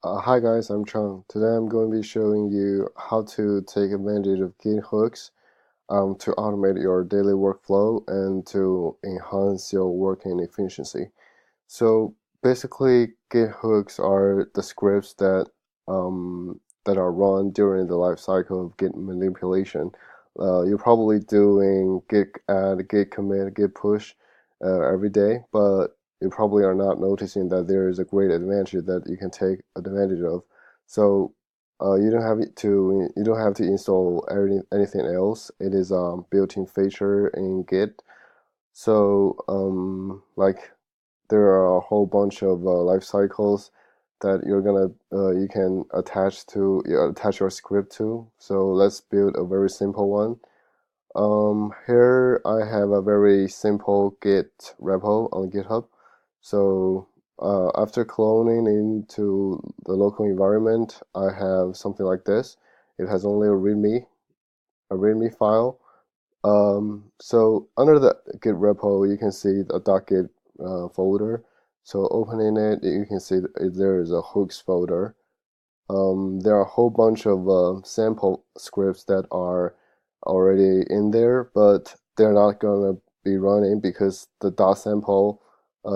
Hi guys, I'm Chang. Today I'm going to be showing you how to take advantage of Git Hooks to automate your daily workflow and to enhance your working efficiency. So basically, Git Hooks are the scripts that are run during the life cycle of Git manipulation. You're probably doing Git add, Git commit, Git push every day, but you probably are not noticing that there is a great advantage that you can take advantage of. So you don't have to install anything else. It is a built-in feature in Git. So like there are a whole bunch of life cycles that you can attach your script to. So let's build a very simple one. Here I have a very simple Git repo on GitHub. So after cloning into the local environment, I have something like this. It has only a README file. So under the Git repo, you can see the .git folder. So opening it, you can see that there is a hooks folder. There are a whole bunch of sample scripts that are already in there, but they're not gonna be running because the .sample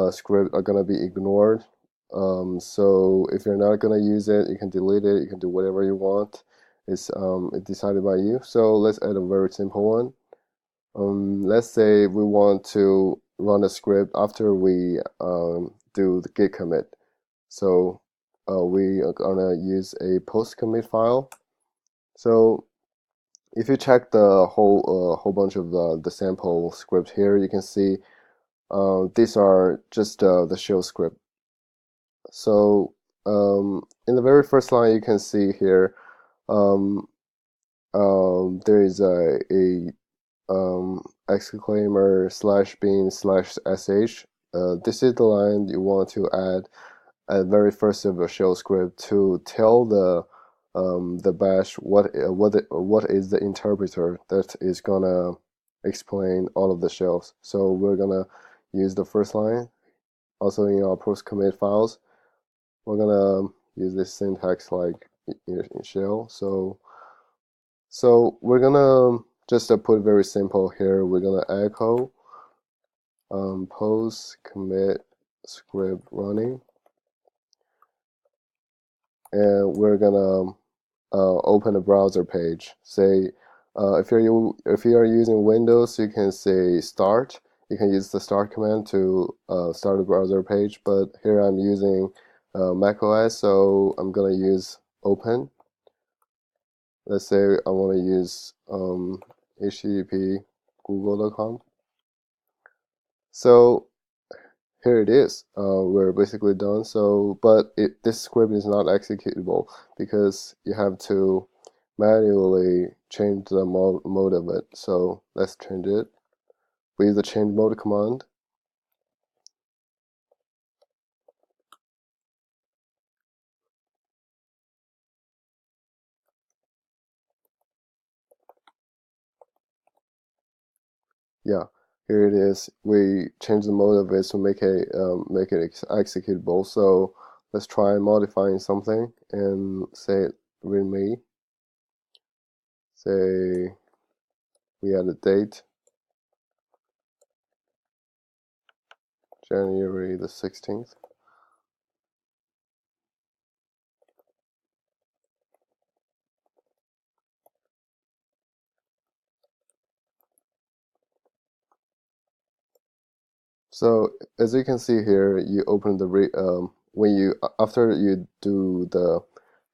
script are gonna be ignored. So if you're not gonna use it, you can delete it. You can do whatever you want. It's decided by you. So let's add a very simple one. Let's say we want to run a script after we do the git commit. So we are gonna use a post commit file. So if you check the whole bunch of the sample script here, you can see these are just the shell script. So in the very first line, you can see here um, there is a exclaimer slash bin slash sh. This is the line you want to add at very first of your shell script to tell the bash what is the interpreter that is gonna explain all of the shells. So we're gonna use the first line. Also in our post commit files, we're gonna use this syntax like in shell. So we're gonna just put very simple here. We're gonna echo post commit script running, and we're gonna open a browser page. Say if you are using Windows, you can say start. You can use the start command to start a browser page. But here I'm using Mac OS, so I'm gonna use open. Let's say I want to use http google.com. So here it is. We're basically done. So, but this script is not executable because you have to manually change the mode of it. So let's change it. We use the change mode command. Yeah, here it is. We change the mode of it to make it executable. So let's try modifying something and say readme. Say we add a date, January the 16th. So as you can see here, you open the when you after you do the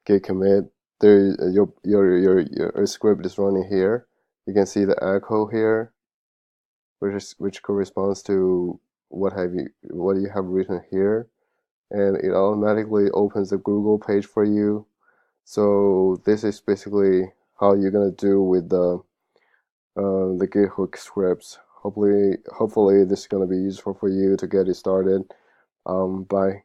git commit, there your script is running here. You can see the echo here, which corresponds to what you have written here, and it automatically opens the Google page for you. So this is basically how you're gonna do with the Git hook scripts. Hopefully this is gonna be useful for you to get it started. Bye.